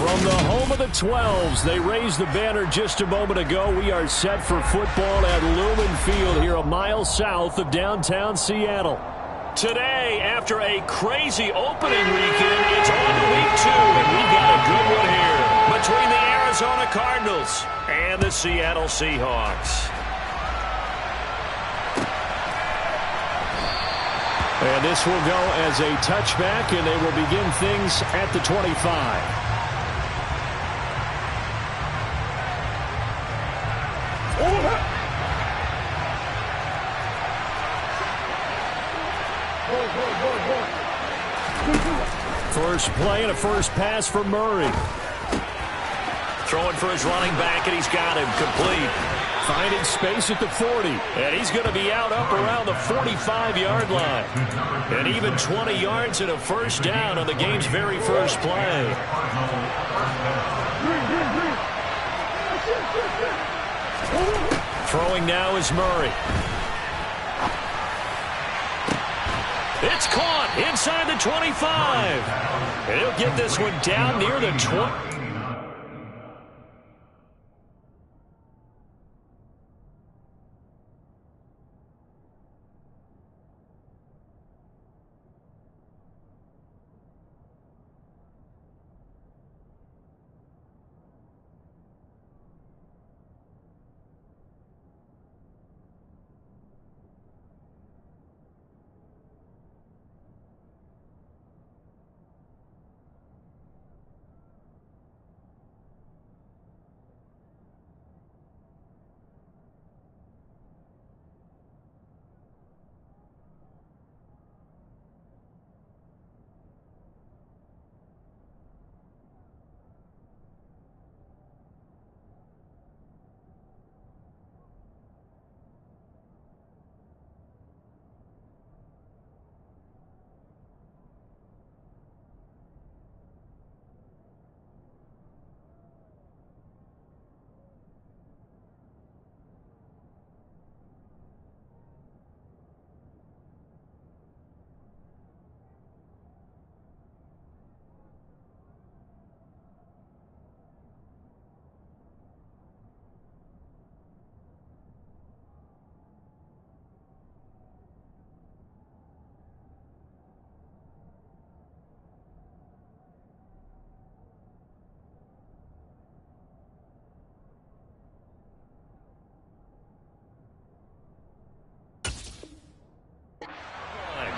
From the home of the 12s, they raised the banner just a moment ago. We are set for football at Lumen Field here a mile south of downtown Seattle. Today, after a crazy opening weekend, it's on to week 2, and we've got a good one here between the Arizona Cardinals and the Seattle Seahawks. And this will go as a touchback, and they will begin things at the 25. First play and a first pass for Murray. Throwing for his running back, and he's got him complete. Finding space at the 40. And he's going to be out up around the 45-yard line. And even 20 yards and a first down on the game's very first play. Throwing now is Murray. It's caught inside the 25. And he'll get this one down near the 20.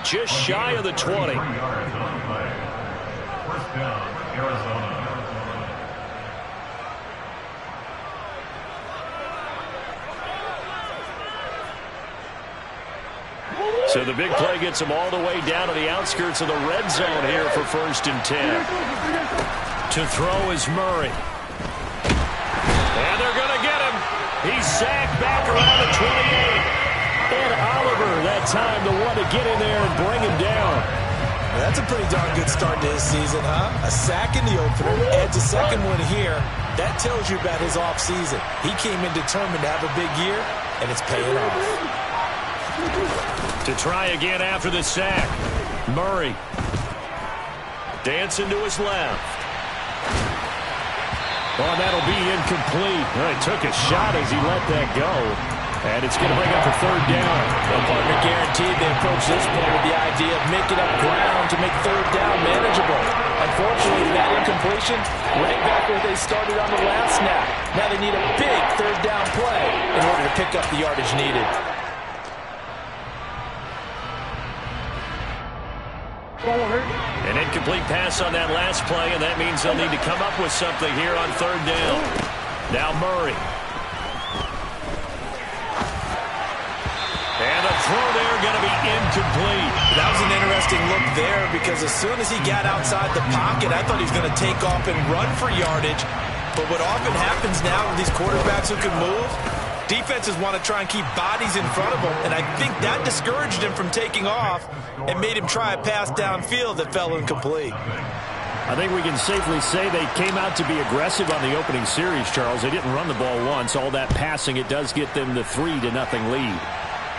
Just shy of the 20. First down, Arizona. So the big play gets him all the way down to the outskirts of the red zone here for 1st and 10. To throw is Murray. And they're going to get him. He's sacked back around the 28. And Oliver, that time, the one to get in there and bring him down. That's a pretty darn good start to his season, huh? A sack in the opener, adds a second one here. That tells you about his offseason. He came in determined to have a big year, and it's paying off. To try again after the sack. Murray. Dancing to his left. Oh, that'll be incomplete. Well, he took a shot as he let that go. And it's going to bring up a 3rd down. Well, partner, guaranteed they approach this play with the idea of making up ground to make 3rd down manageable. Unfortunately, that incompletion, right back where they started on the last snap. Now they need a big 3rd down play in order to pick up the yardage needed. An incomplete pass on that last play, and that means they'll need to come up with something here on 3rd down. Now Murray. And the throw there going to be incomplete. That was an interesting look there because as soon as he got outside the pocket, I thought he was going to take off and run for yardage. But what often happens now with these quarterbacks who can move, defenses want to try and keep bodies in front of them, and I think that discouraged him from taking off and made him try a pass downfield that fell incomplete. I think we can safely say they came out to be aggressive on the opening series, Charles. They didn't run the ball once. All that passing, it does get them the 3-0 lead.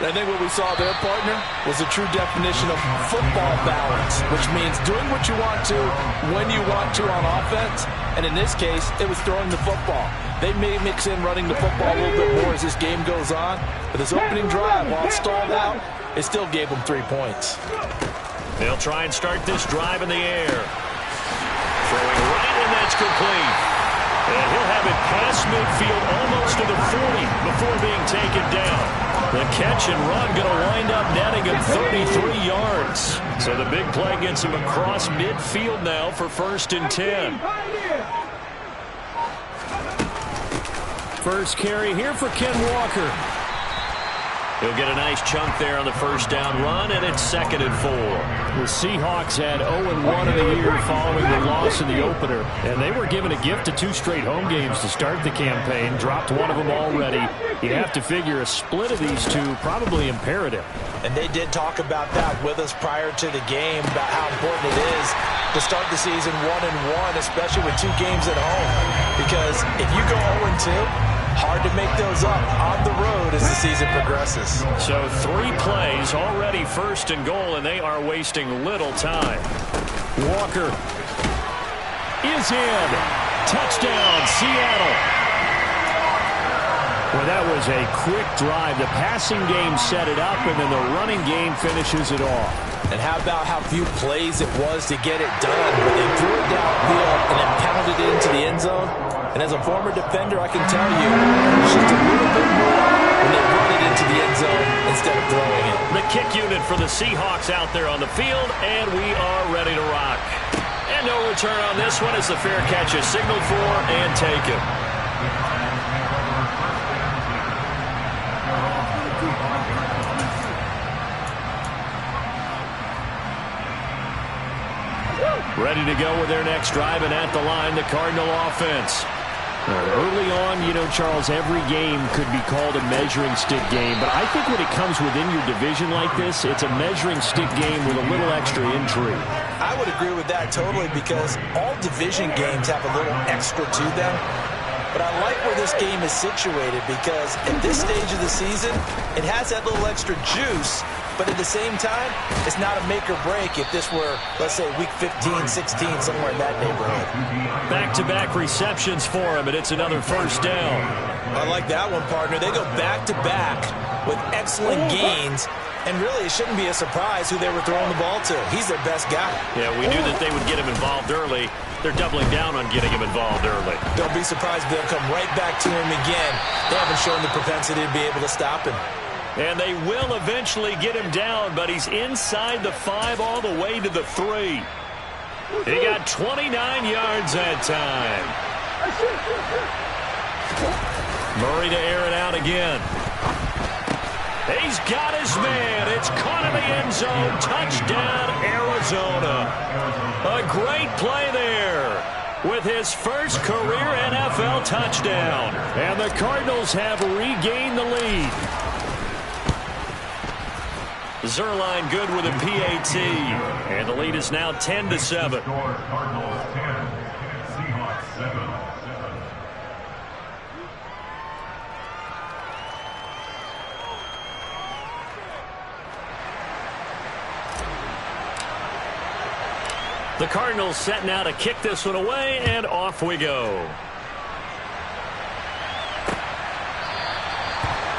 I think what we saw there, partner, was a true definition of football balance, which means doing what you want to, when you want to on offense. And in this case, it was throwing the football. They may mix in running the football a little bit more as this game goes on. But this opening drive, while it stalled out, it still gave them 3 points. They'll try and start this drive in the air. Throwing right, and that's complete. And he'll have it past midfield almost to the 40 before being taken down. The catch and run going to wind up netting him 33 yards. So the big play gets him across midfield now for 1st and 10. First carry here for Ken Walker. He'll get a nice chunk there on the first down run, and it's 2nd and 4. The Seahawks had 0-1 in the year following the loss in the opener, and they were given a gift of 2 straight home games to start the campaign, dropped one of them already. You have to figure a split of these two probably imperative. And they did talk about that with us prior to the game, about how important it is to start the season 1-1, especially with 2 games at home. Because if you go 0-2, hard to make those up on the road as the season progresses. So 3 plays already 1st and goal, and they are wasting little time. Walker is in. Touchdown, Seattle. Well, that was a quick drive. The passing game set it up, and then the running game finishes it off. And how about how few plays it was to get it done? But they threw it downfield and then pounded it into the end zone. And as a former defender, I can tell you, it's just a little bit more when they run it into the end zone instead of throwing it. The kick unit for the Seahawks out there on the field, and we are ready to rock. And no return on this one as the fair catch is signaled for and taken. Ready to go with their next drive, and at the line, the Cardinal offense. Early on, you know, Charles, every game could be called a measuring stick game, but I think when it comes within your division like this, it's a measuring stick game with a little extra intrigue. I would agree with that totally, because all division games have a little extra to them. But I like where this game is situated, because at this stage of the season, it has that little extra juice. But at the same time, it's not a make or break if this were, let's say, week 15, 16, somewhere in that neighborhood. Back-to-back receptions for him, and it's another 1st down. I like that one, partner. They go back-to-back with excellent gains. And really, it shouldn't be a surprise who they were throwing the ball to. He's their best guy. Yeah, we knew that they would get him involved early. They're doubling down on getting him involved early. Don't be surprised if they'll come right back to him again. They haven't shown the propensity to be able to stop him. And they will eventually get him down, but he's inside the 5 all the way to the 3. He got 29 yards that time. Murray to air it out again. He's got his man. It's caught in the end zone. Touchdown, Arizona. A great play there with his first career NFL touchdown. And the Cardinals have regained the lead. Zerline good with a PAT. And the lead is now 10-7. Cardinals 10, Seahawks 7. The Cardinals set now to kick this one away, and off we go.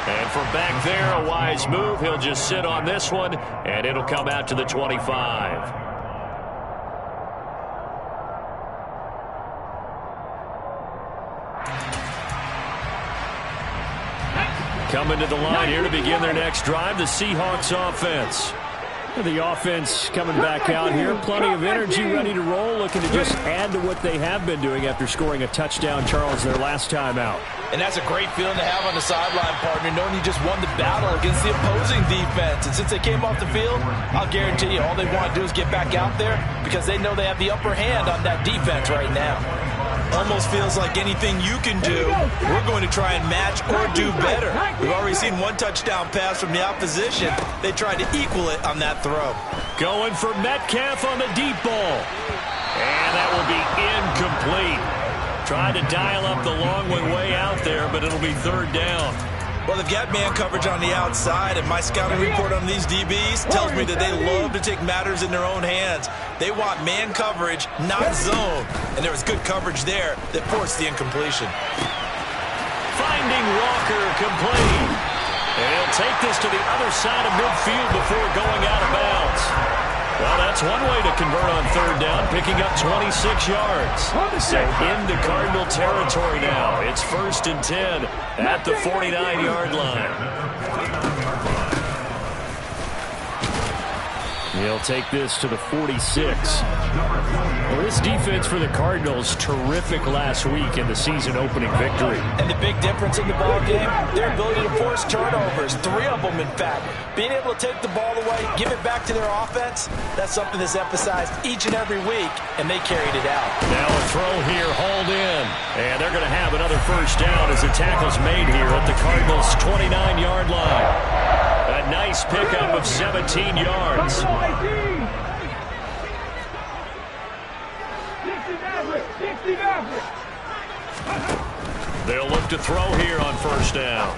And from back there, a wise move. He'll just sit on this one, and it'll come out to the 25. Coming to the line here to begin their next drive, the Seahawks offense. The offense coming back out here. Plenty of energy, ready to roll, looking to just add to what they have been doing after scoring a touchdown, Charles, their last time out. And that's a great feeling to have on the sideline, partner, knowing you just won the battle against the opposing defense. And since they came off the field, I'll guarantee you all they want to do is get back out there because they know they have the upper hand on that defense right now. Almost feels like anything you can do, we're going to try and match or do better. We've already seen one touchdown pass from the opposition. They tried to equal it on that throw. Going for Metcalf on the deep ball. And that will be incomplete. Tried to dial up the long one way out there, but it'll be 3rd down. Well, they've got man coverage on the outside, and my scouting report on these DBs tells me that they love to take matters in their own hands. They want man coverage, not zone. And there was good coverage there that forced the incompletion. Finding Walker complete. And he'll take this to the other side of midfield before going out of bounds. Well, that's one way to convert on third down, picking up 26 yards. So into Cardinal territory now. It's 1st and 10 at the 49-yard line. He'll take this to the 46. Well, this defense for the Cardinals, terrific last week in the season-opening victory. And the big difference in the ball game, their ability to force turnovers, 3 of them, in fact. Being able to take the ball away, give it back to their offense, that's something that's emphasized each and every week, and they carried it out. Now a throw here, hauled in. And they're going to have another first down as the tackle's made here at the Cardinals' 29-yard line. A nice pickup of 17 yards. They'll look to throw here on first down.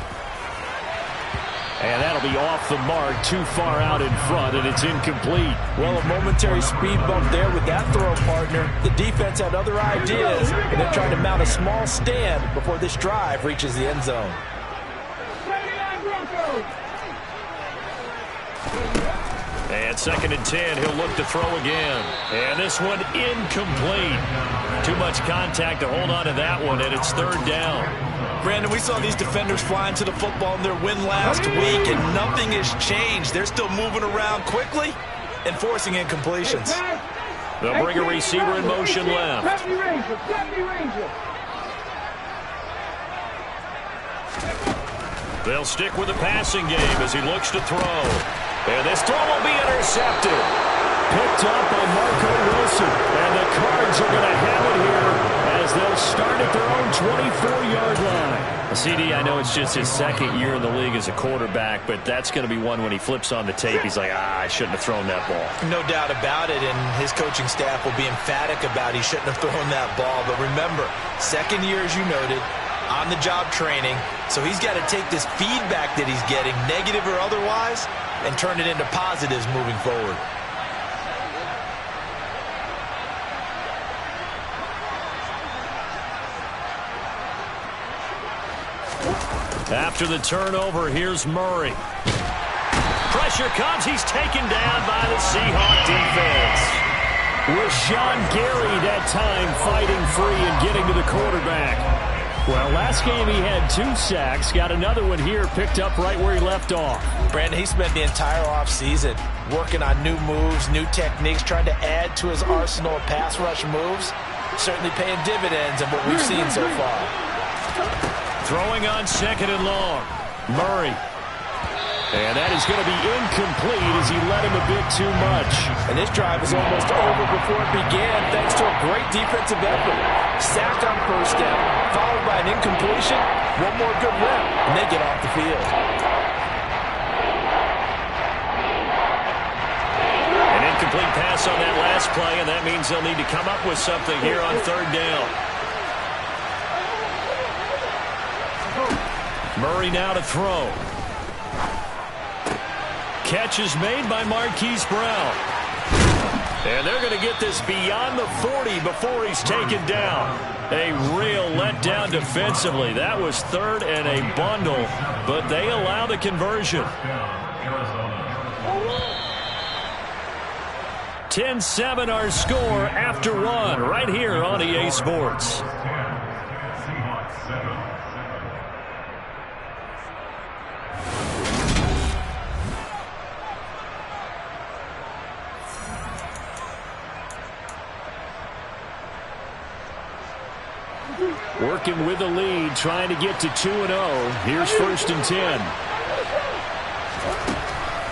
And that'll be off the mark, too far out in front, and it's incomplete. Well, a momentary speed bump there with that throw, partner. The defense had other ideas, and they're trying to mount a small stand before this drive reaches the end zone. And 2nd and 10, he'll look to throw again. And this one incomplete. Too much contact to hold on to that one, and it's 3rd down. Brandon, we saw these defenders flying to the football in their win last week, and nothing has changed. They're still moving around quickly and forcing incompletions. They'll bring a receiver in motion left. They'll stick with the passing game as he looks to throw. And this throw will be intercepted. Picked up by Marco Wilson. And the Cards are going to have it here as they'll start at their own 24-yard line. CD, I know it's just his 2nd year in the league as a quarterback, but that's going to be one when he flips on the tape. He's like, I shouldn't have thrown that ball. No doubt about it, and his coaching staff will be emphatic about he shouldn't have thrown that ball. But remember, 2nd year, as you noted, on-the-job training, so he's got to take this feedback that he's getting, negative or otherwise, and turn it into positives moving forward. After the turnover, here's Murray. Pressure comes. He's taken down by the Seahawks defense. Rashawn Gary that time fighting free and getting to the quarterback. Well, last game he had 2 sacks. Got another one here, picked up right where he left off. Brandon, he spent the entire offseason working on new moves, new techniques, trying to add to his arsenal of pass rush moves. Certainly paying dividends in what we've seen so far. Throwing on 2nd and long. Murray. And that is going to be incomplete as he led him a bit too much. And this drive is almost over before it began thanks to a great defensive effort. Sack on first down, followed by an incompletion. One more good rep, and they get off the field. An incomplete pass on that last play, and that means they'll need to come up with something here on 3rd down. Murray now to throw. Catch is made by Marquise Brown. And they're going to get this beyond the 40 before he's taken down. A real letdown defensively. That was 3rd and a bundle, but they allow the conversion. 10-7 our score after 1 right here on EA Sports. Working with the lead, trying to get to 2-0. Here's 1st and 10.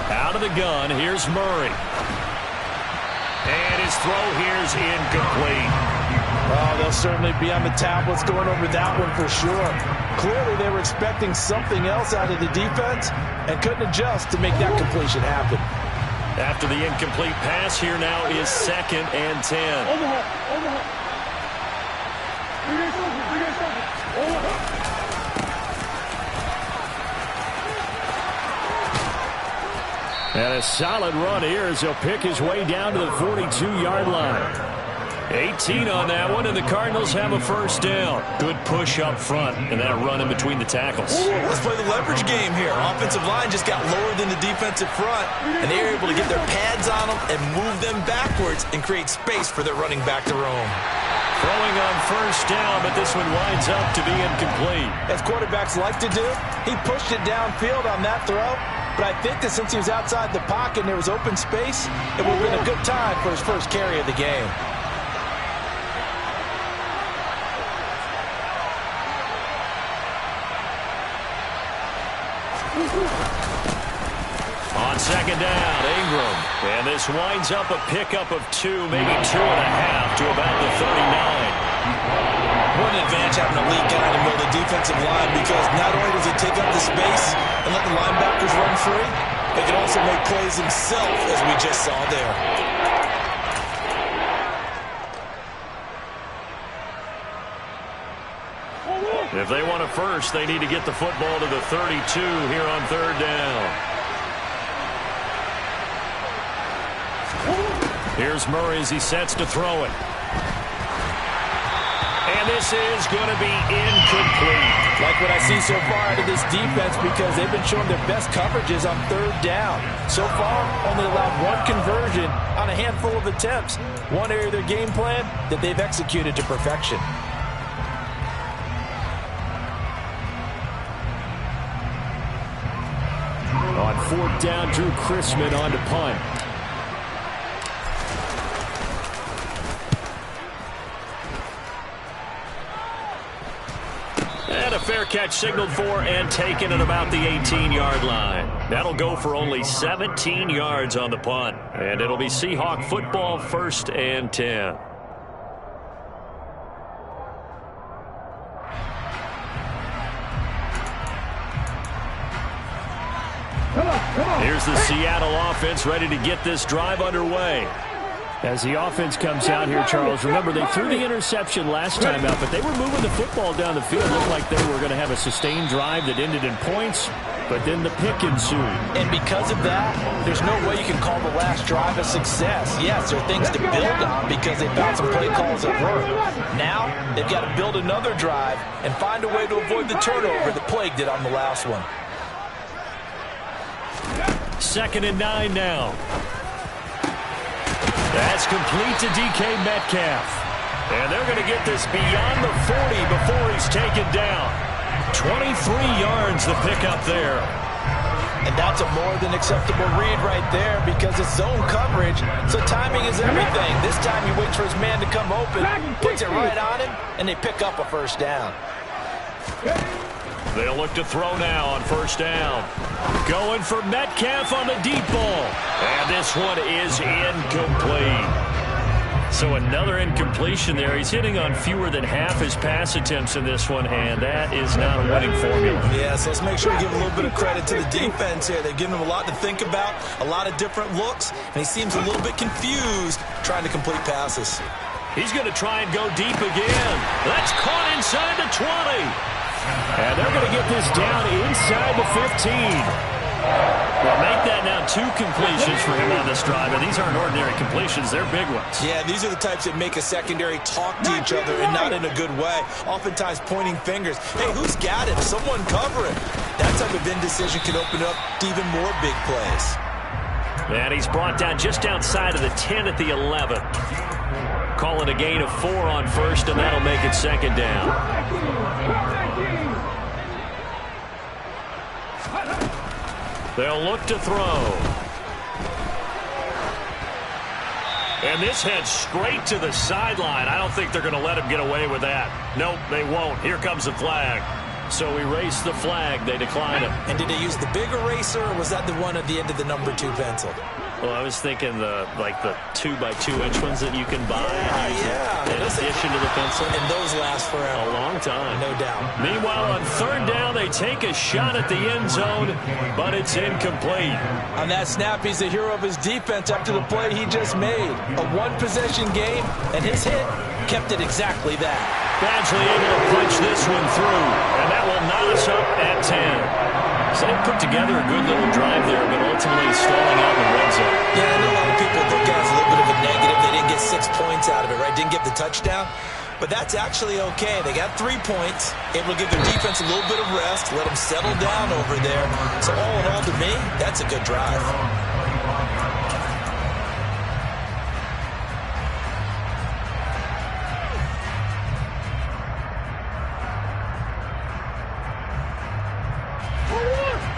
Out of the gun, here's Murray. And his throw here is incomplete. Oh, they'll certainly be on the tablets going over that one for sure. Clearly they were expecting something else out of the defense and couldn't adjust to make that completion happen. After the incomplete pass, here now is 2nd and 10. And a solid run here as he'll pick his way down to the 42-yard line. 18 on that one, and the Cardinals have a first down. Good push up front, and that run in between the tackles. Let's play the leverage game here. Offensive line just got lower than the defensive front, and they were able to get their pads on them and move them backwards and create space for their running back to roam. Throwing on first down, but this one winds up to be incomplete. As quarterbacks like to do, he pushed it downfield on that throw, but I think that since he was outside the pocket and there was open space, it would have been a good time for his first carry of the game. On second down, Ingram. And this winds up a pickup of 2, maybe 2.5 to about the 39. What an advantage having a lead guy in the middle of the defensive line, because not only does he take up the space and let the linebackers run free, he can also make plays himself, as we just saw there. If they want a first, they need to get the football to the 32 here on third down. Here's Murray as he sets to throw it. And this is going to be incomplete. Like what I see so far out of this defense, because they've been showing their best coverages on third down. So far, only allowed one conversion on a handful of attempts. One area of their game plan that they've executed to perfection. On fourth down, Drew Chrisman on to punt. And a fair catch signaled for and taken at about the 18-yard line. That'll go for only 17 yards on the punt. And it'll be Seahawk football, 1st and 10. Here's the Seattle offense ready to get this drive underway. As the offense comes out here, Charles, remember they threw the interception last time out, but they were moving the football down the field. Looked like they were going to have a sustained drive that ended in points, but then the pick ensued. And because of that, there's no way you can call the last drive a success. Yes, there are things to build on because they found some play calls that work. Now, they've got to build another drive and find a way to avoid the turnover that plagued it on the last one. 2nd and 9 now. That's complete to DK Metcalf. And they're going to get this beyond the 40 before he's taken down. 23 yards the pickup there. And that's a more than acceptable read right there because it's zone coverage, so timing is everything. This time he waits for his man to come open, puts it right on him, and they pick up a first down. They'll look to throw now on first down. Going for Metcalf on the deep ball. And this one is incomplete. So another incompletion there. He's hitting on fewer than half his pass attempts in this one, and that is not a winning formula. Yeah, so let's make sure we give a little bit of credit to the defense here. They've given him a lot to think about, a lot of different looks, and he seems a little bit confused trying to complete passes. He's going to try and go deep again. That's caught inside the 20. And they're going to get this down inside the 15. Well, make that now 2 completions for him on this drive, and these aren't ordinary completions. They're big ones. Yeah, these are the types that make a secondary talk to each other, and not in a good way. Oftentimes pointing fingers. Hey, who's got it? Someone cover it. That type of indecision can open up to even more big plays. And he's brought down just outside of the 10 at the 11. Calling a gain of 4 on first, and that'll make it 2nd down. They'll look to throw. And this heads straight to the sideline. I don't think they're going to let him get away with that. Nope, they won't. Here comes the flag. So erase the flag. They decline it. And did they use the big eraser, or was that the one at the end of the number 2 pencil? Well, I was thinking the 2x2-inch ones that you can buy. Yeah. In addition to the pencil. And those last forever. A long time. No doubt. Meanwhile, on third down, they take a shot at the end zone, but it's incomplete. On that snap, he's the hero of his defense after the play he just made. A one-possession game, and his hit kept it exactly that. Badgley able to punch this one through, and that will knot us up at 10. So they put together a good little drive there, but ultimately stalling out points out of it, right? Didn't get the touchdown. But that's actually okay. They got 3 points, able to give their defense a little bit of rest, let them settle down over there. So all in all, to me, that's a good drive.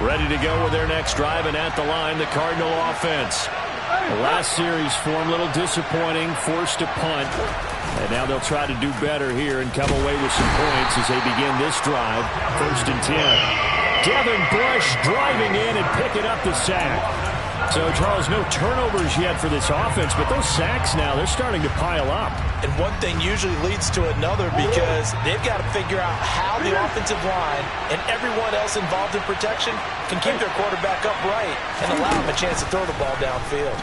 Ready to go with their next drive, and at the line, the Cardinal offense. The last series form a little disappointing, forced a punt. And now they'll try to do better here and come away with some points as they begin this drive. 1st and 10. Devin Bush driving in and picking up the sack. So, Charles, no turnovers yet for this offense, but those sacks now, they're starting to pile up. And one thing usually leads to another because they've got to figure out how the offensive line and everyone else involved in protection can keep their quarterback upright and allow him a chance to throw the ball downfield.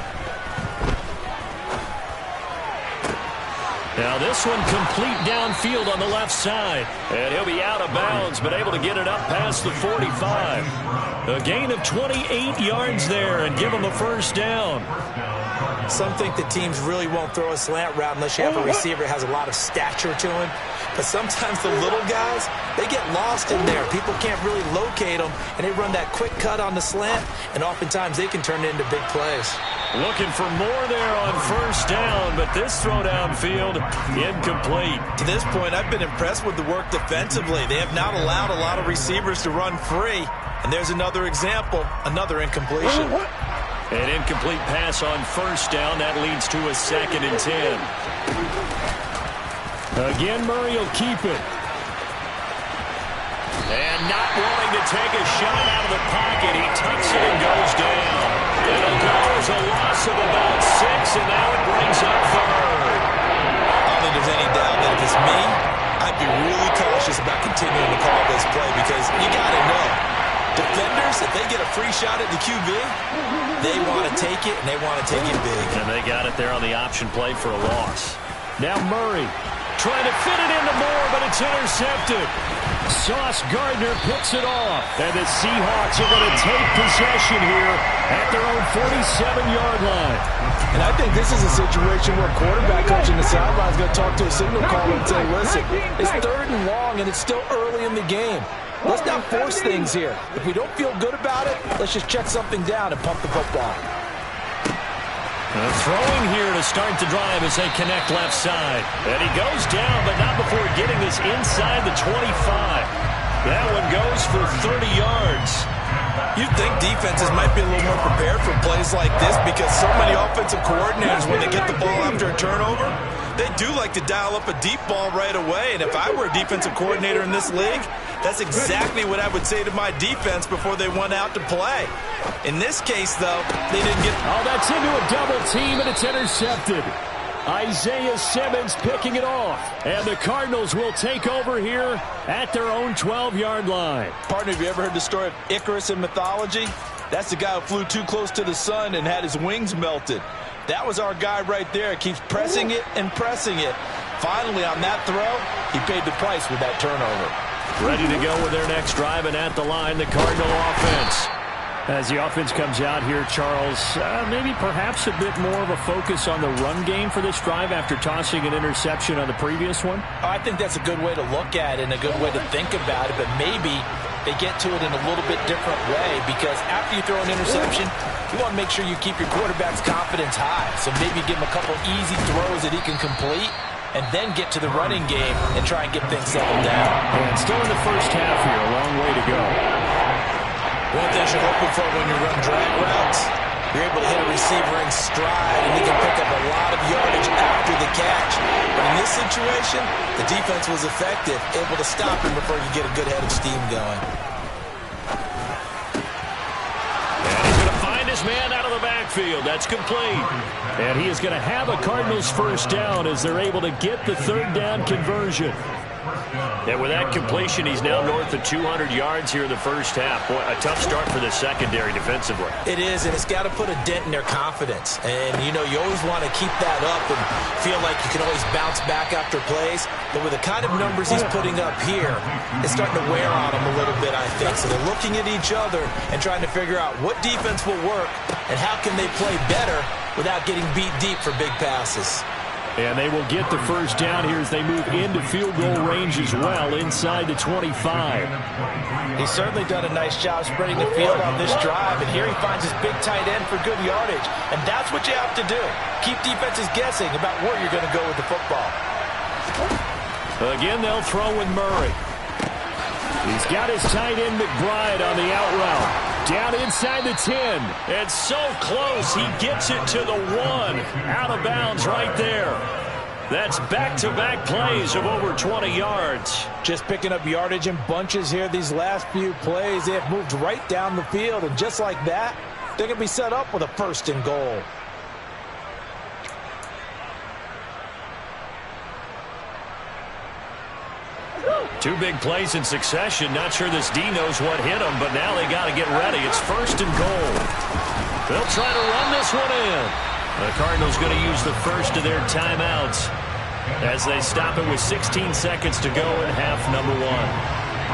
Now this one complete downfield on the left side. And he'll be out of bounds, but able to get it up past the 45. A gain of 28 yards there and give him a first down. Some think the teams really won't throw a slant route unless you have a receiver that has a lot of stature to him. But sometimes the little guys, they get lost in there. People can't really locate them, and they run that quick cut on the slant, and oftentimes they can turn it into big plays. Looking for more there on first down, but this throw downfield, incomplete. To this point, I've been impressed with the work defensively. They have not allowed a lot of receivers to run free. And there's another example, another incompletion. An incomplete pass on first down. That leads to a 2nd and 10. Again, Murray will keep it. And not wanting to take a shot out of the pocket. He tucks it and goes down. It'll go as a loss of about 6, and now it brings up 3rd. I don't think there's any doubt that if it's me, I'd be really cautious about continuing to call this play because you got to know, defenders, if they get a free shot at the QB, they want to take it, and they want to take it big. And they got it there on the option play for a loss. Now Murray trying to fit it into Moore, but it's intercepted. Sauce Gardner picks it off. And the Seahawks are going to take possession here at their own 47-yard line. And I think this is a situation where quarterback coach in the sideline is going to talk to a signal caller and say, listen, it's 3rd and long, and it's still early in the game. Let's not force things here. If we don't feel good about it, let's just check something down and pump the football. Throwing here to start the drive as they connect left side. And he goes down, but not before getting this inside the 25. That one goes for 30 yards. You'd think defenses might be a little more prepared for plays like this because so many offensive coordinators, when they get the ball after a turnover, they do like to dial up a deep ball right away. And if I were a defensive coordinator in this league, that's exactly what I would say to my defense before they went out to play. In this case, though, they didn't get... Oh, that's into a double team, and it's intercepted. Isaiah Simmons picking it off. And the Cardinals will take over here at their own 12-yard line. Partner, have you ever heard the story of Icarus in mythology? That's the guy who flew too close to the sun and had his wings melted. That was our guy right there. Keeps pressing it and pressing it. Finally, on that throw, he paid the price with that turnover. Ready to go with their next drive, and at the line, the Cardinal offense. As the offense comes out here, Charles, maybe perhaps a bit more of a focus on the run game for this drive after tossing an interception on the previous one? I think that's a good way to look at it and a good way to think about it, but maybe they get to it in a little bit different way because after you throw an interception, you want to make sure you keep your quarterback's confidence high. So maybe give him a couple easy throws that he can complete and then get to the running game and try and get things settled down. And still in the first half here, a long way to go. One thing you're hoping for when you run drag routes, you're able to hit a receiver in stride, and he can pick up a lot of yardage after the catch. But in this situation, the defense was effective, able to stop him before you get a good head of steam going. And he's going to find his man out of the backfield. That's complete. And he is going to have a Cardinals first down as they're able to get the 3rd down conversion. And with that completion, he's now north of 200 yards here in the first half. Boy, a tough start for the secondary defensively. It is, and it's got to put a dent in their confidence. And, you know, you always want to keep that up and feel like you can always bounce back after plays. But with the kind of numbers he's putting up here, it's starting to wear on them a little bit, I think. So they're looking at each other and trying to figure out what defense will work and how can they play better without getting beat deep for big passes. And they will get the first down here as they move into field goal range as well, inside the 25. He's certainly done a nice job spreading the field on this drive, and here he finds his big tight end for good yardage. And that's what you have to do. Keep defenses guessing about where you're going to go with the football. Again, they'll throw with Murray. He's got his tight end McBride on the out route. Down inside the 10. And so close, he gets it to the 1. Out of bounds right there. That's back-to-back plays of over 20 yards. Just picking up yardage in bunches here these last few plays. They have moved right down the field, and just like that, they're going to be set up with a 1st and goal. Two big plays in succession. Not sure this D knows what hit him, but now they got to get ready. It's 1st and goal. They'll try to run this one in. The Cardinals going to use the first of their timeouts as they stop it with 16 seconds to go in half number 1.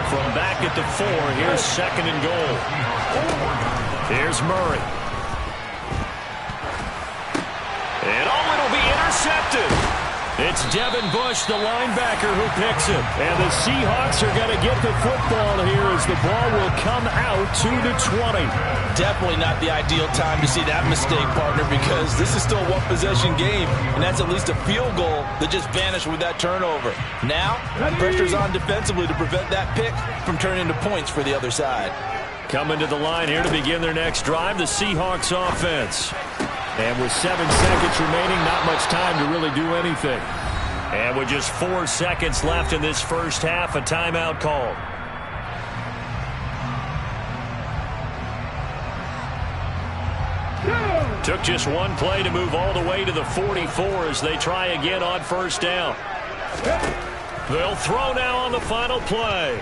From back at the 4, here's 2nd and goal. Here's Murray. And it'll be intercepted. It's Devin Bush, the linebacker, who picks it. And the Seahawks are going to get the football here as the ball will come out to the 20. Definitely not the ideal time to see that mistake, partner, because this is still a one-possession game, and that's at least a field goal that just vanished with that turnover. Now, pressure's on defensively to prevent that pick from turning into points for the other side. Coming to the line here to begin their next drive, the Seahawks offense. And with 7 seconds remaining, not much time to really do anything. And with just 4 seconds left in this first half, a timeout call. Took just one play to move all the way to the 44 as they try again on 1st down. They'll throw now on the final play.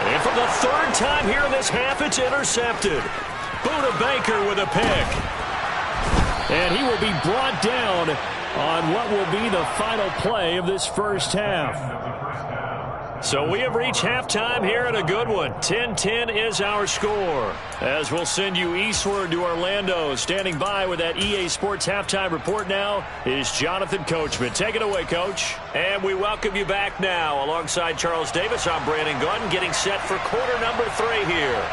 And for the 3rd time here in this half, it's intercepted. Buda Baker with a pick. And he will be brought down on what will be the final play of this first half. So we have reached halftime here at a good one. 10-10 is our score. As we'll send you eastward to Orlando. Standing by with that EA Sports halftime report now is Jonathan Coachman. Take it away, Coach. And we welcome you back now. Alongside Charles Davis, I'm Brandon Gordon, getting set for quarter number 3 here.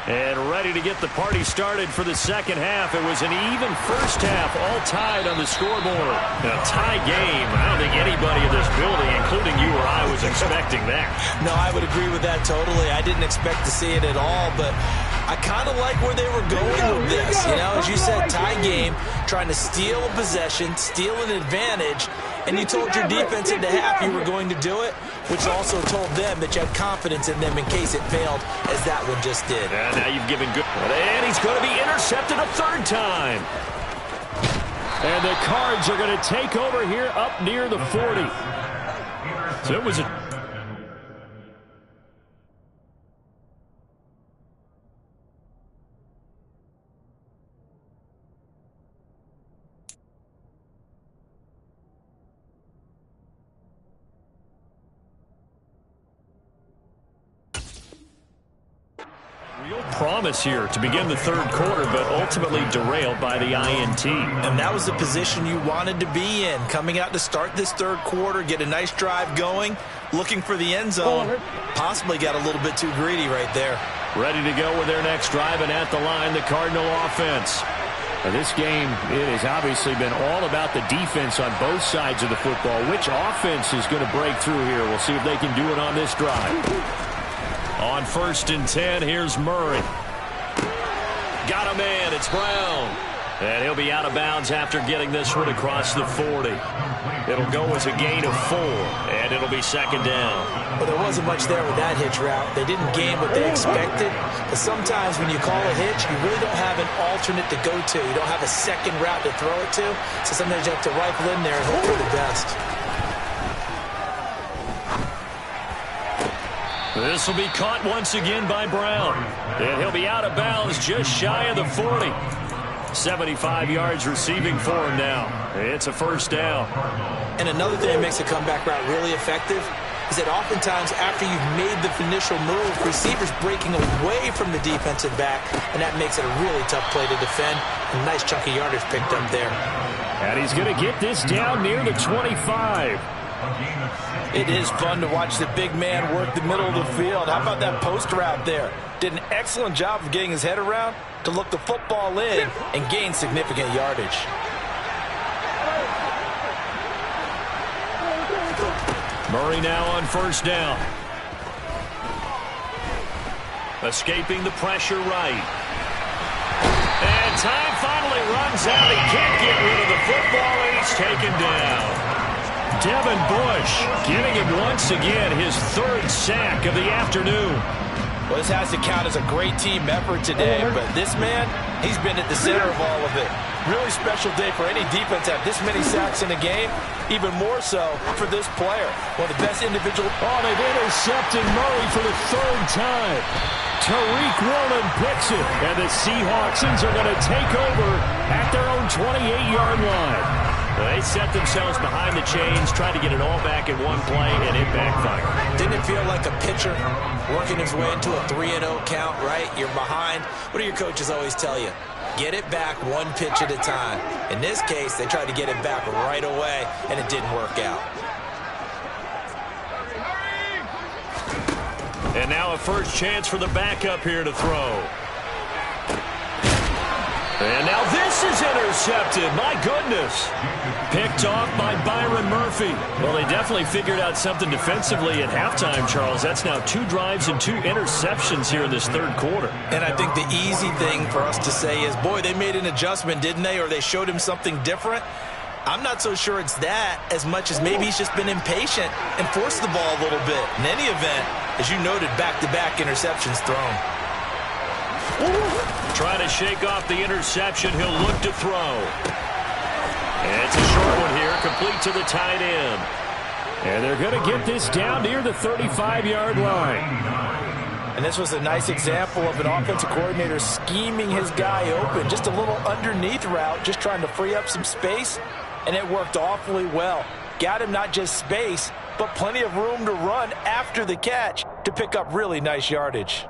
And ready to get the party started for the second half. It was an even first half, all tied on the scoreboard. A tie game. I don't think anybody in this building, including you or I, was expecting that. No, I would agree with that totally. I didn't expect to see it at all, but I kind of like where they were going with this. You know, as you said, tie game, trying to steal a possession, steal an advantage, and you told your defense in the half you were going to do it, which also told them that you had confidence in them in case it failed, as that one just did. And now you've given good. And he's going to be intercepted a 3rd time. And the Cards are going to take over here up near the 40. So it was a... promise here to begin the 3rd quarter, but ultimately derailed by the INT. And that was the position you wanted to be in, coming out to start this 3rd quarter, get a nice drive going, looking for the end zone. Possibly got a little bit too greedy right there. Ready to go with their next drive, and at the line, the Cardinal offense. Now, this game, it has obviously been all about the defense on both sides of the football. Which offense is going to break through here? We'll see if they can do it on this drive. On 1st and 10, here's Murray. Got a man, it's Brown. And he'll be out of bounds after getting this one across the 40. It'll go as a gain of 4, and it'll be 2nd down. Well, there wasn't much there with that hitch route. They didn't gain what they expected. But sometimes when you call a hitch, you really don't have an alternate to go to. You don't have a second route to throw it to. So sometimes you have to rifle in there and hope for the best. This will be caught once again by Brown. And he'll be out of bounds just shy of the 40. 75 yards receiving for him now. It's a 1st down. And another thing that makes a comeback route really effective is that oftentimes after you've made the initial move, receivers breaking away from the defensive back, and that makes it a really tough play to defend. A nice chunk of yardage picked up there. And he's going to get this down near the 25. It is fun to watch the big man work the middle of the field. How about that post route there? Did an excellent job of getting his head around to look the football in and gain significant yardage. Murray now on first down. Escaping the pressure right. And time finally runs out. He can't get rid of the football, and he's taken down. Devin Bush getting him once again, his third sack of the afternoon. Well, this has to count as a great team effort today, but this man, he's been at the center of all of it. Really special day for any defense to have this many sacks in a game, even more so for this player. One of the best individual. Oh, they've intercepted Murray for the third time. Tariq Woolen picks it, and the Seahawks are going to take over at their own 28-yard line. They set themselves behind the chains, tried to get it all back in one play, and it backfired. Didn't it feel like a pitcher working his way into a 3-0 count, right? You're behind. What do your coaches always tell you? Get it back one pitch at a time. In this case, they tried to get it back right away, and it didn't work out. And now a first chance for the backup here to throw. And now this is intercepted. My goodness. Picked off by Byron Murphy. Well, they definitely figured out something defensively at halftime, Charles. That's now 2 drives and 2 interceptions here in this third quarter. And I think the easy thing for us to say is, boy, they made an adjustment, didn't they? Or they showed him something different. I'm not so sure it's that as much as maybe he's just been impatient and forced the ball a little bit. In any event, as you noted, back-to-back interceptions thrown. Trying to shake off the interception. He'll look to throw. And it's a short one here, complete to the tight end. And they're going to get this down near the 35-yard line. And this was a nice example of an offensive coordinator scheming his guy open. Just a little underneath route, just trying to free up some space. And it worked awfully well. Got him not just space, but plenty of room to run after the catch to pick up really nice yardage.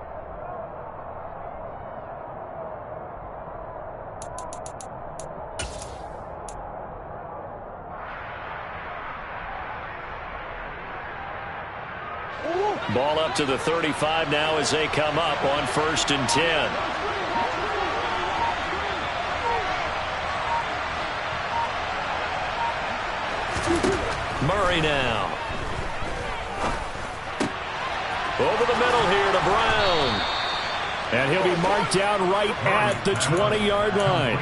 Ball up to the 35 now as they come up on 1st and 10. Murray now. Over the middle here to Brown. And he'll be marked down right at the 20-yard line.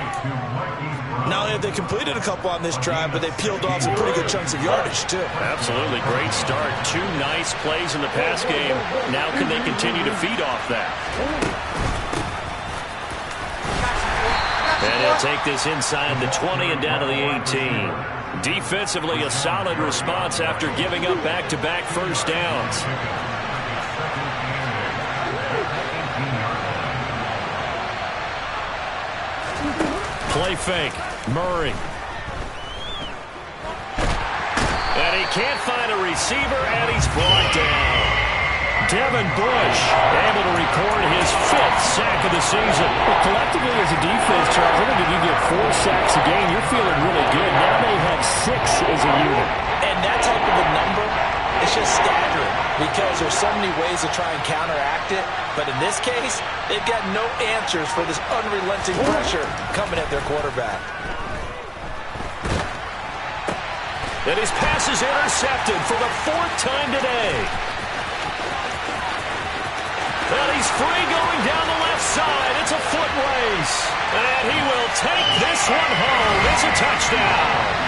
Not only have they completed a couple on this drive, but they peeled off some pretty good chunks of yardage, too. Absolutely. Great start. 2 nice plays in the pass game. Now can they continue to feed off that? And he'll take this inside the 20 and down to the 18. Defensively, a solid response after giving up back-to-back first downs. Play fake. Murray. And he can't find a receiver, and he's brought down. Devin Bush able to record his 5th sack of the season. Well, collectively as a defense, Charles, I think if you get 4 sacks a game, you're feeling really good. Now they have 6 as a unit. And that type of a number, it's just staggering because there's so many ways to try and counteract it. But in this case, they've got no answers for this unrelenting pressure coming at their quarterback. And his pass is intercepted for the 4th time today. And he's free going down the left side. It's a foot race. And he will take this one home. It's a touchdown.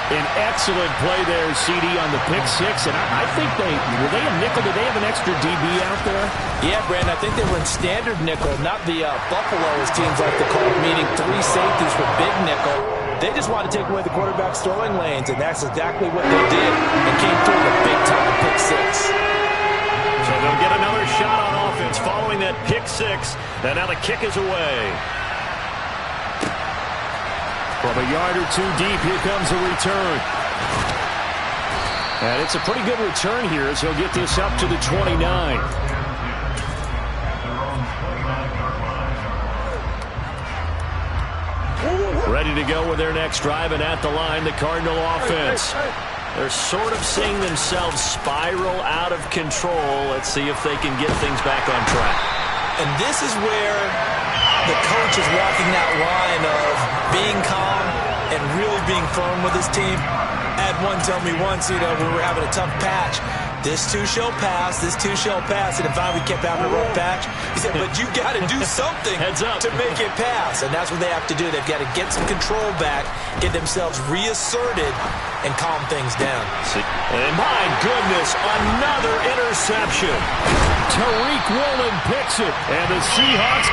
An excellent play there, CD, on the pick 6. And I think were they a nickel? Did they have an extra DB out there? Yeah, Brandon, I think they were in standard nickel, not the Buffalo, as teams like to call it, meaning 3 safeties for big nickel. They just want to take away the quarterback's throwing lanes, and that's exactly what they did and came through with a big-time pick 6. So they'll get another shot on offense following that pick 6. And now the kick is away. From a yard or 2 deep, here comes a return. And it's a pretty good return here as he'll get this up to the 29. Ready to go with their next drive, and at the line, the Cardinal offense. They're sort of seeing themselves spiral out of control. Let's see if they can get things back on track. And this is where the coach is walking that line of being calm and really being firm with his team. I had one tell me once, when we were having a tough patch, this too shall pass, this too shall pass. And if we kept having a rough patch, he said, but you got to do something to make it pass. And that's what they have to do. They've got to get some control back, get themselves reasserted, and calm things down. And my goodness, another interception. Tariq Woolen picks it, and the Seahawks...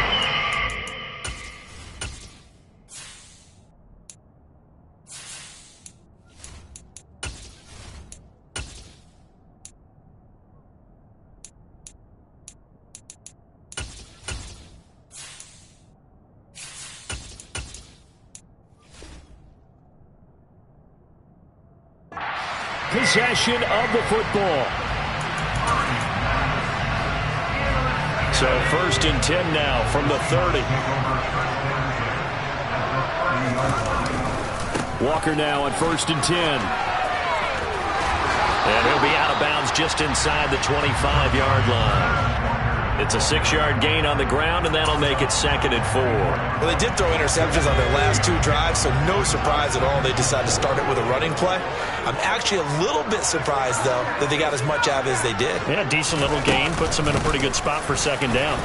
possession of the football. So 1st and 10 now from the 30. Walker now on 1st and 10. And he'll be out of bounds just inside the 25-yard line. It's a 6-yard gain on the ground, and that'll make it 2nd and 4. Well, they did throw interceptions on their last 2 drives, so no surprise at all they decided to start it with a running play. I'm actually a little bit surprised, though, that they got as much out of it as they did. Yeah, decent little gain. Puts them in a pretty good spot for 2nd down.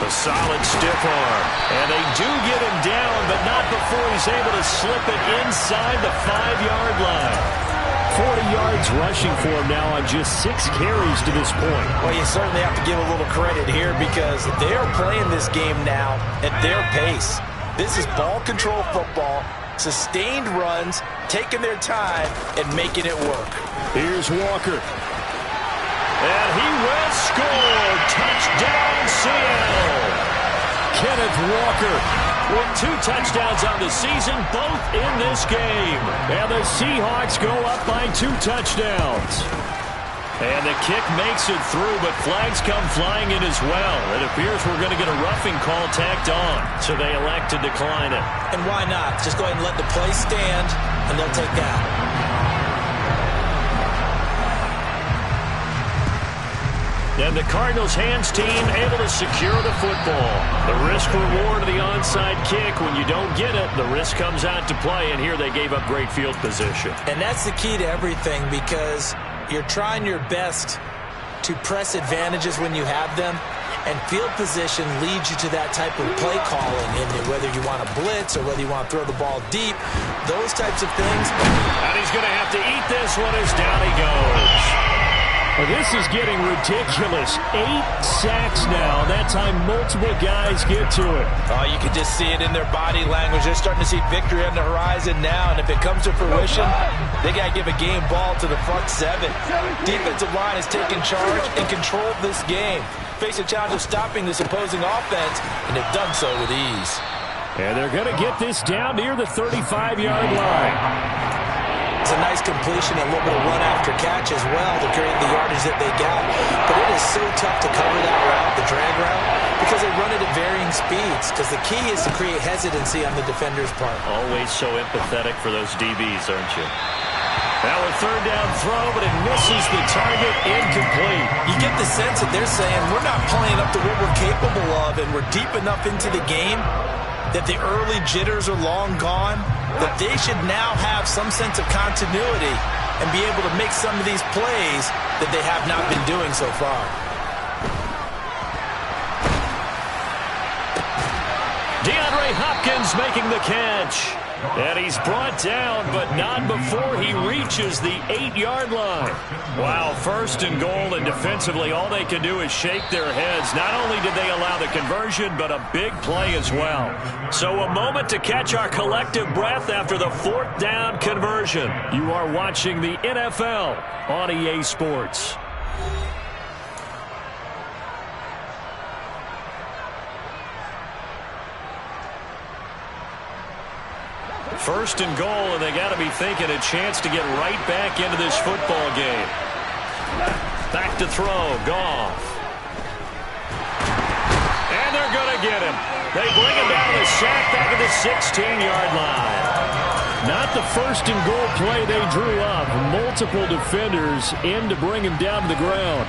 A solid stiff arm. And they do get him down, but not before he's able to slip it inside the 5-yard line. 40 yards rushing for him now on just 6 carries to this point. Well, you certainly have to give a little credit here because they are playing this game now at their pace. This is ball control football, sustained runs, taking their time, and making it work. Here's Walker. And he will score. Touchdown, Seattle. Kenneth Walker with 2 touchdowns on the season, both in this game. And the Seahawks go up by 2 touchdowns. And the kick makes it through, but flags come flying in as well. It appears we're going to get a roughing call tacked on, so they elect to decline it. And why not? Just go ahead and let the play stand, and they'll take that. And the Cardinals' hands team able to secure the football. The risk-reward of the onside kick. When you don't get it, the risk comes out to play, and here they gave up great field position. And that's the key to everything because you're trying your best to press advantages when you have them, and field position leads you to that type of play calling, and whether you want to blitz or whether you want to throw the ball deep, those types of things. And he's going to have to eat this one as down he goes. Well, this is getting ridiculous. 8 sacks now. That time multiple guys get to it. Oh, you can just see it in their body language. They're starting to see victory on the horizon now, and if it comes to fruition, they got to give a game ball to the front 7. Defensive line has taken charge and controlled this game. Face a challenge of stopping this opposing offense, and they've done so with ease. And they're going to get this down near the 35-yard line. It's a nice completion, a little bit of run after catch as well to create the yardage that they got. But it is so tough to cover that route, the drag route, because they run it at varying speeds. Because the key is to create hesitancy on the defender's part. Always so empathetic for those DBs, aren't you? Now a 3rd down throw, but it misses the target, incomplete. You get the sense that they're saying, we're not playing up to what we're capable of, and we're deep enough into the game that the early jitters are long gone, that they should now have some sense of continuity and be able to make some of these plays that they have not been doing so far. DeAndre Hopkins making the catch. And he's brought down, but not before he reaches the 8-yard line. Wow, 1st and goal, and defensively all they can do is shake their heads. Not only did they allow the conversion, but a big play as well. So a moment to catch our collective breath after the 4th down conversion. You are watching the NFL on EA Sports. First and goal, and they got to be thinking a chance to get right back into this football game. Back to throw, Goff. And they're going to get him. They bring him down to the sack back at the 16-yard line. Not the first and goal play they drew up. Multiple defenders in to bring him down to the ground.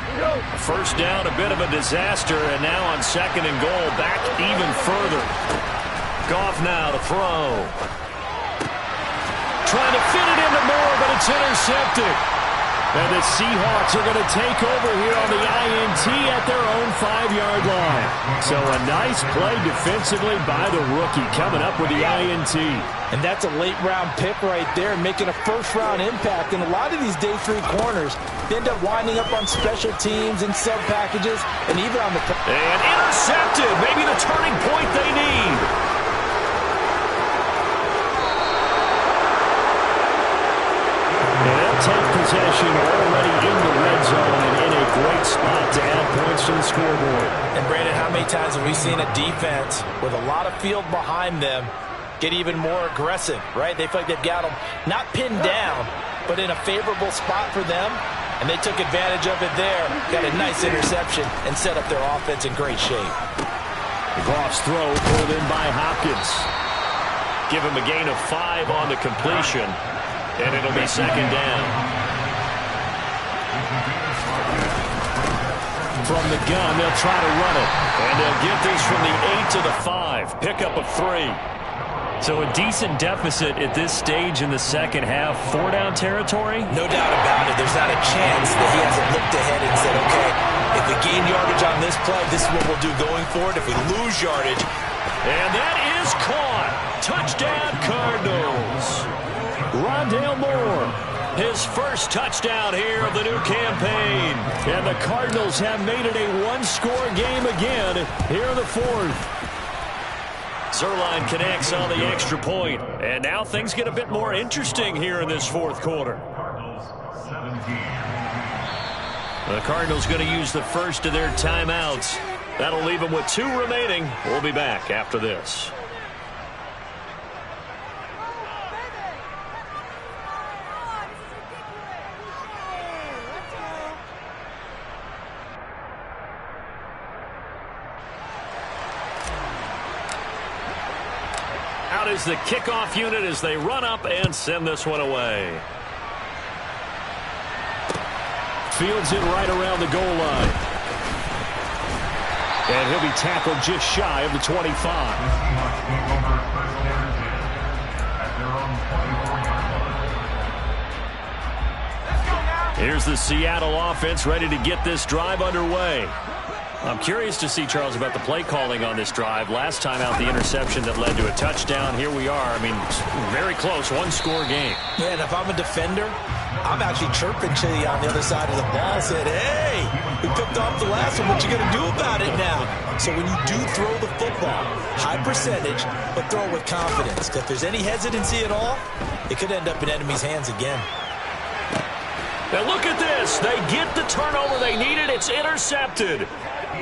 First down, a bit of a disaster, and now on second and goal, back even further. Goff now to throw. Trying to fit it into Moore, but it's intercepted. And the Seahawks are going to take over here on the INT at their own 5-yard line. So a nice play defensively by the rookie coming up with the INT. And that's a late-round pick right there, making a first-round impact. And a lot of these day 3 corners, they end up winding up on special teams and sub-packages, and even on the... And intercepted, maybe the turning point they need. Take possession already in the red zone and in a great spot to add points to the scoreboard. And Brandon, how many times have we seen a defense with a lot of field behind them get even more aggressive, right? They feel like they've got them not pinned down, but in a favorable spot for them, and they took advantage of it there. Got a nice interception and set up their offense in great shape. Goff's throw pulled in by Hopkins. Give him a gain of 5 on the completion. And it'll be second down. From the gun, they'll try to run it. And they'll get this from the 8 to the 5. Pickup of 3. So a decent deficit at this stage in the second half. 4-down territory? No doubt about it. There's not a chance that he hasn't looked ahead and said, okay, if we gain yardage on this play, this is what we'll do going forward. If we lose yardage. And that is caught. Touchdown, Cardinals. Rondale Moore, his first touchdown here of the new campaign. And the Cardinals have made it a one-score game again here in the fourth. Zerline connects on the extra point. And now things get a bit more interesting here in this fourth quarter. The Cardinals going to use the first of their timeouts. That'll leave them with 2 remaining. We'll be back after this. Out is the kickoff unit as they run up and send this one away. Fields it right around the goal line. And he'll be tackled just shy of the 25. Here's the Seattle offense ready to get this drive underway. I'm curious to see, Charles, about the play calling on this drive. Last time out, the interception that led to a touchdown. Here we are. I mean, very close, one-score game. Yeah, and if I'm a defender, I'm actually chirping to you on the other side of the ball. Said, hey, we picked off the last one. What you going to do about it now? So when you do throw the football, high percentage, but throw it with confidence. Because if there's any hesitancy at all, it could end up in enemy's hands again. Now look at this. They get the turnover they needed. It's intercepted.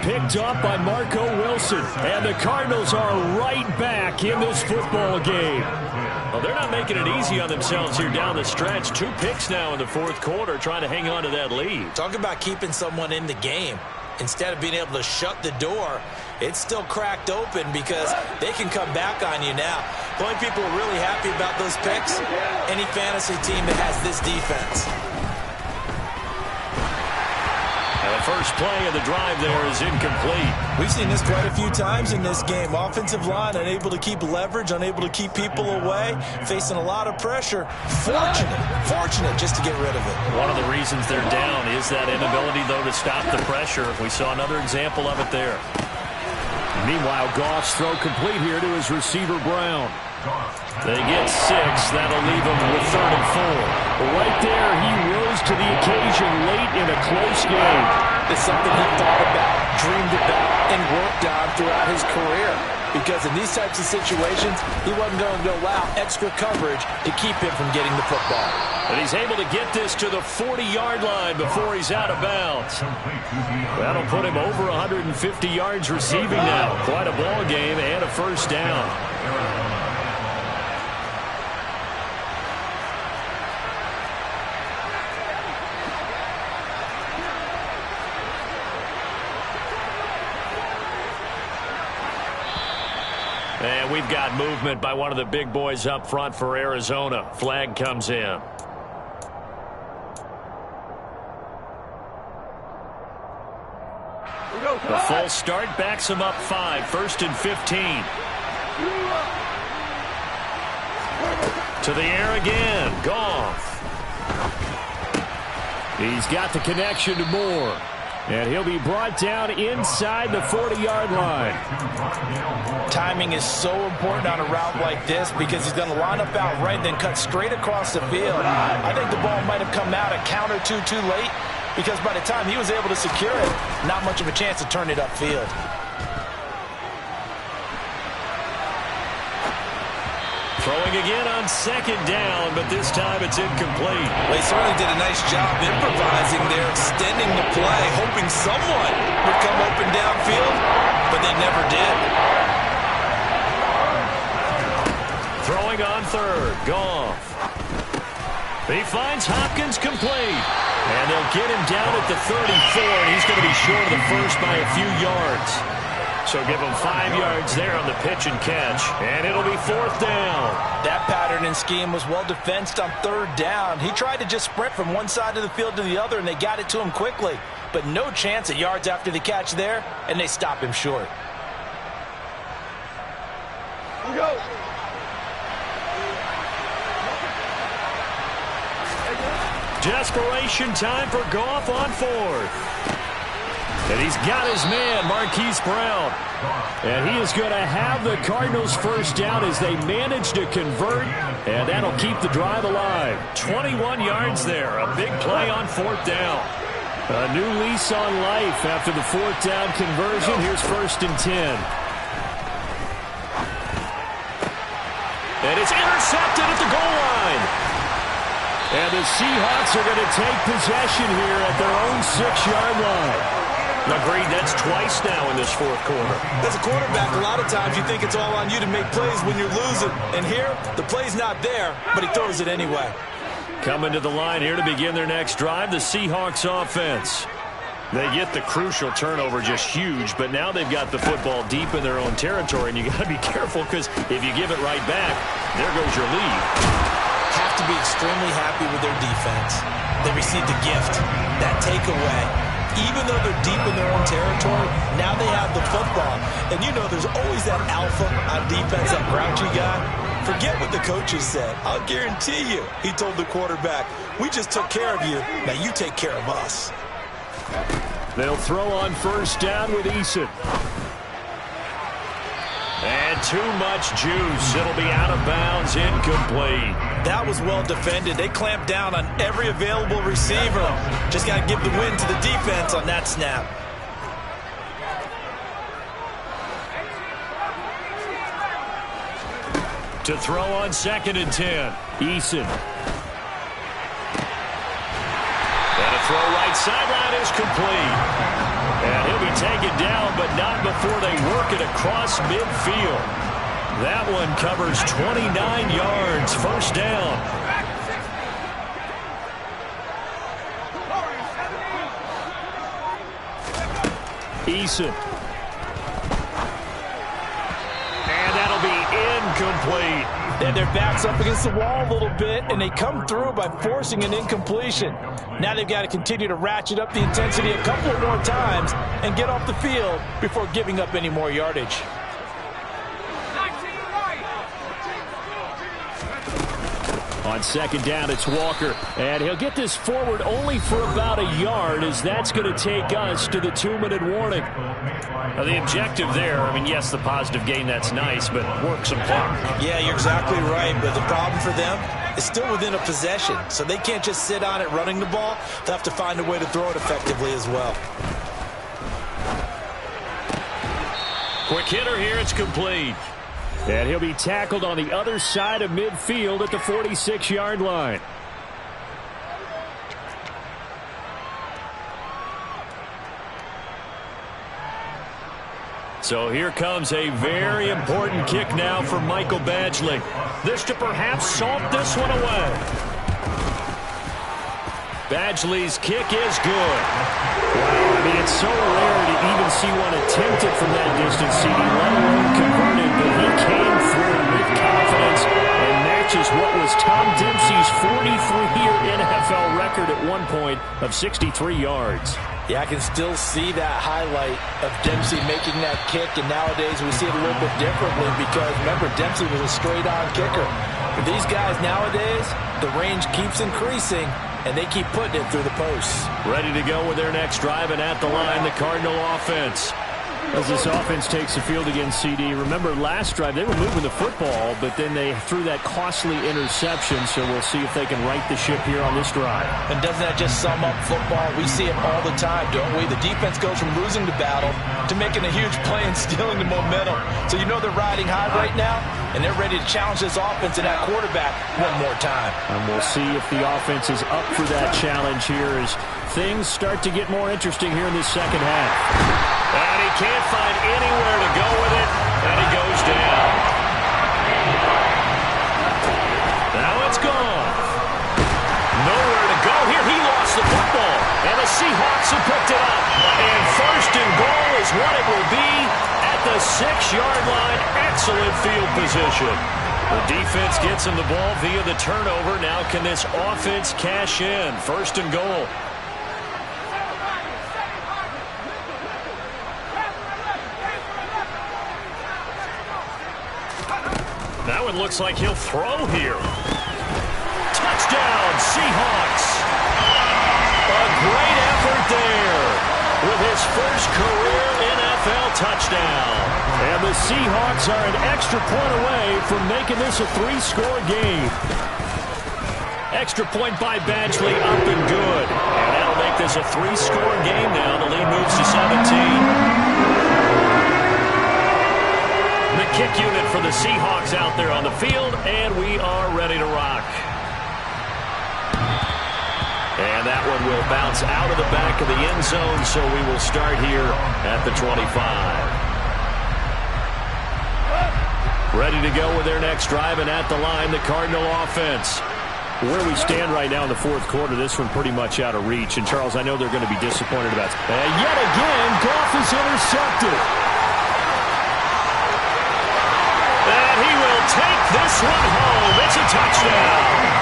Picked up by Marco Wilson. And the Cardinals are right back in this football game. Well, they're not making it easy on themselves here down the stretch. 2 picks now in the fourth quarter trying to hang on to that lead. Talk about keeping someone in the game. Instead of being able to shut the door, it's still cracked open because they can come back on you now. The only people who are really happy about those picks, any fantasy team that has this defense. The first play of the drive there is incomplete. We've seen this quite a few times in this game. Offensive line unable to keep leverage, unable to keep people away, facing a lot of pressure. Fortunate just to get rid of it. One of the reasons they're down is that inability, though, to stop the pressure. We saw another example of it there. Meanwhile, Goff's throw complete here to his receiver, Brown. They get 6. That'll leave him with 3rd and 4. Right there, he rose to the occasion late in a close game. It's something he thought about, dreamed about, and worked on throughout his career. Because in these types of situations, he wasn't going to allow extra coverage to keep him from getting the football. And he's able to get this to the 40-yard line before he's out of bounds. That'll put him over 150 yards receiving now. Quite a ball game and a first down. we've got movement by one of the big boys up front for Arizona. Flag comes in. The full start backs him up 5. 1st and 15. To the air again. Goff. He's got the connection to Moore. And he'll be brought down inside the 40-yard line. Timing is so important on a route like this because he's going to line up out right and then cut straight across the field. I think the ball might have come out a count or two too late because by the time he was able to secure it, not much of a chance to turn it upfield. Throwing again on 2nd down, but this time it's incomplete. Well, he certainly did a nice job improvising there, extending the play, hoping someone would come open downfield, but they never did. Throwing on 3rd, Goff. He finds Hopkins complete. And they'll get him down at the 34, and he's going to be short of the first by a few yards. So give him 5 yards there on the pitch and catch. And it'll be 4th down. That pattern and scheme was well defensed on 3rd down. He tried to just sprint from one side of the field to the other, and they got it to him quickly. But no chance at yards after the catch there, and they stop him short. Go. Desperation time for Goff on 4th. And he's got his man, Marquise Brown. And he is going to have the Cardinals' first down as they manage to convert. And that'll keep the drive alive. 21 yards there. A big play on 4th down. A new lease on life after the 4th down conversion. Here's 1st and 10. And it's intercepted at the goal line. And the Seahawks are going to take possession here at their own 6-yard line. Agreed, that's twice now in this 4th quarter. As a quarterback, a lot of times you think it's all on you to make plays when you're losing. And here, the play's not there, but he throws it anyway. Coming to the line here to begin their next drive, the Seahawks offense. They get the crucial turnover, just huge, but now they've got the football deep in their own territory, and you got to be careful because if you give it right back, there goes your lead. Have to be extremely happy with their defense. They received a gift, that takeaway. Even though they're deep in their own territory, now they have the football. And you know there's always that alpha on defense, that grouchy guy. Forget what the coaches said. I'll guarantee you, he told the quarterback, we just took care of you, now you take care of us. They'll throw on 1st down with Eason. And too much juice. It'll be out of bounds, incomplete. That was well defended. They clamped down on every available receiver. Just got to give the win to the defense on that snap. To throw on 2nd and 10. Eason. And a throw right sideline is complete. And he'll be taken down, but not before they work it across midfield. That one covers 29 yards. 1st down. Eason. And that'll be incomplete. And their back's up against the wall a little bit, and they come through by forcing an incompletion. Now they've got to continue to ratchet up the intensity a couple more times and get off the field before giving up any more yardage. On 2nd down, it's Walker. And he'll get this forward only for about a yard, as that's going to take us to the 2-minute warning. Now, the objective there, I mean, yes, the positive gain, that's nice, but work some clock. Yeah, you're exactly right. But the problem for them is still within a possession. So they can't just sit on it running the ball. They'll have to find a way to throw it effectively as well. Quick hitter here, it's complete. And he'll be tackled on the other side of midfield at the 46-yard line. So here comes a very important kick now for Michael Badgley. This to perhaps salt this one away. Badgley's kick is good. Wow, I mean, it's so rare to even see one attempted from that distance, CD, let alone converted, but he came through with confidence and matches what was Tom Dempsey's 43-year NFL record at one point of 63 yards. Yeah, I can still see that highlight of Dempsey making that kick, and nowadays we see it a little bit differently because, remember, Dempsey was a straight-on kicker. For these guys nowadays, the range keeps increasing, and they keep putting it through the posts. Ready to go with their next drive, and at the line, the Cardinal offense. As this offense takes the field against CD, remember last drive they were moving the football, but then they threw that costly interception, so we'll see if they can right the ship here on this drive. And doesn't that just sum up football? We see it all the time, don't we? The defense goes from losing the battle to making a huge play and stealing the momentum. So you know they're riding high right now, and they're ready to challenge this offense and that quarterback one more time. And we'll see if the offense is up for that challenge here as things start to get more interesting here in this second half. And he can't find anywhere to go with it, and he goes down. Now it's gone. Nowhere to go here. He lost the football, and the Seahawks have picked it up. And first and goal is what it will be at the 6-yard line. Excellent field position. The defense gets him the ball via the turnover. Now can this offense cash in? First and goal. Now it looks like he'll throw here. Touchdown, Seahawks. A great effort there with his first career NFL touchdown. And the Seahawks are an extra point away from making this a 3-score game. Extra point by Badgley, up and good. And that'll make this a 3-score game now. The lead moves to 17. The kick unit for the Seahawks out there on the field, and we are ready to rock. And that one will bounce out of the back of the end zone, so we will start here at the 25. Ready to go with their next drive, and at the line, the Cardinal offense. Where we stand right now in the fourth quarter, this one pretty much out of reach. And, Charles, I know they're going to be disappointed about it. And yet again, Goff is intercepted. And he will take this one home. It's a touchdown.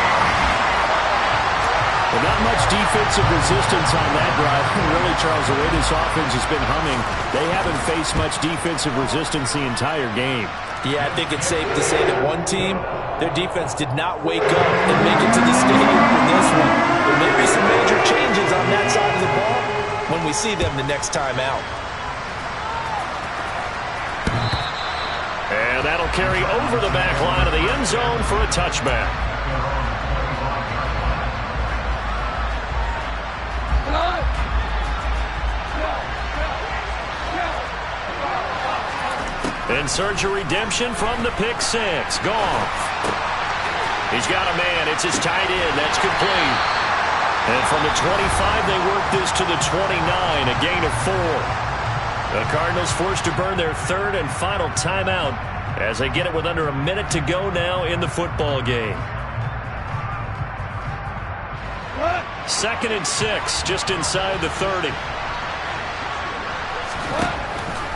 Well, not much defensive resistance on that drive. Really, Charles, the way this offense has been humming, they haven't faced much defensive resistance the entire game. Yeah, I think it's safe to say that one team, their defense did not wake up and make it to the stadium for this one. There may be some major changes on that side of the ball when we see them the next time out. And that'll carry over the back line of the end zone for a touchback. In search of redemption from the pick six. Goff. He's got a man. It's his tight end. That's complete. And from the 25, they work this to the 29, a gain of 4. The Cardinals forced to burn their third and final timeout as they get it with under a minute to go now in the football game. 2nd and 6, just inside the 30.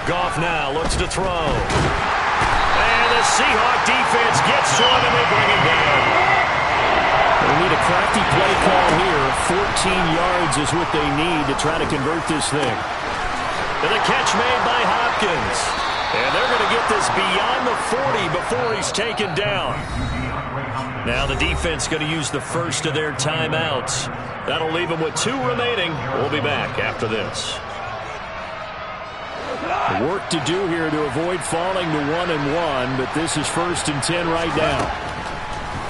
Goff now looks to throw. And the Seahawk defense gets to him and they bring him down. They need a crafty play call here. 14 yards is what they need to try to convert this thing. And the catch made by Hopkins. And they're going to get this beyond the 40 before he's taken down. Now the defense going to use the first of their timeouts. That'll leave them with 2 remaining. We'll be back after this. Work to do here to avoid falling to 1-1, but this is 1st and 10 right now.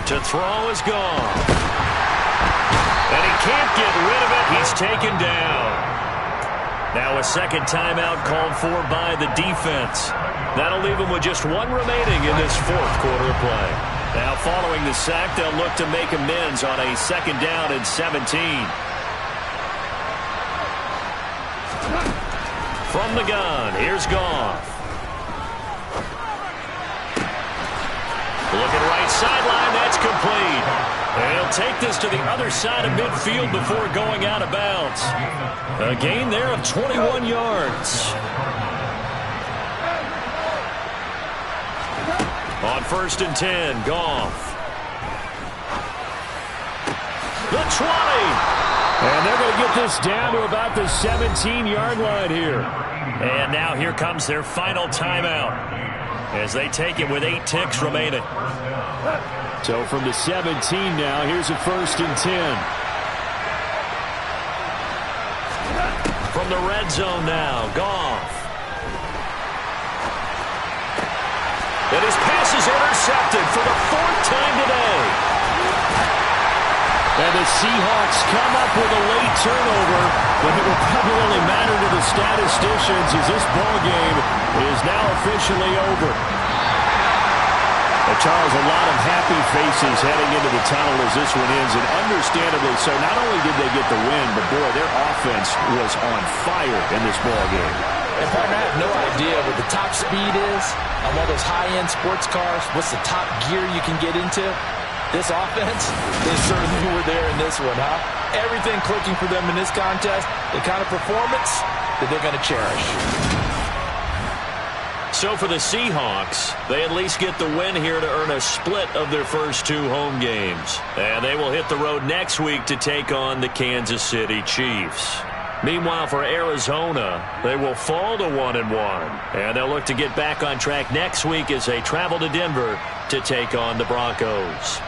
To throw is gone. And he can't get rid of it. He's taken down. Now a second timeout called for by the defense. That'll leave him with just 1 remaining in this 4th quarter of play. Now following the sack, they'll look to make amends on a 2nd down and 17. From the gun, here's Goff. Looking right sideline, that's complete. And he'll take this to the other side of midfield before going out of bounds. A gain there of 21 yards. On 1st and 10, Goff. The 20. And they're going to get this down to about the 17-yard line here. And now here comes their final timeout as they take it with 8 ticks remaining. So from the 17 now, here's a 1st and 10. From the red zone now, Goff. And his pass is intercepted for the 4th time today. And the Seahawks come up with a late turnover, but it will probably only matter to the statisticians as this ball game is now officially over. Charles, a lot of happy faces heading into the tunnel as this one ends, and understandably so. Not only did they get the win, but boy, their offense was on fire in this ball game. And partner, I have no idea what the top speed is on one of those high-end sports cars. What's the top gear you can get into? This offense, they certainly were there in this one, huh? Everything clicking for them in this contest, the kind of performance that they're going to cherish. So for the Seahawks, they at least get the win here to earn a split of their first 2 home games. And they will hit the road next week to take on the Kansas City Chiefs. Meanwhile, for Arizona, they will fall to 1-1. And they'll look to get back on track next week as they travel to Denver to take on the Broncos.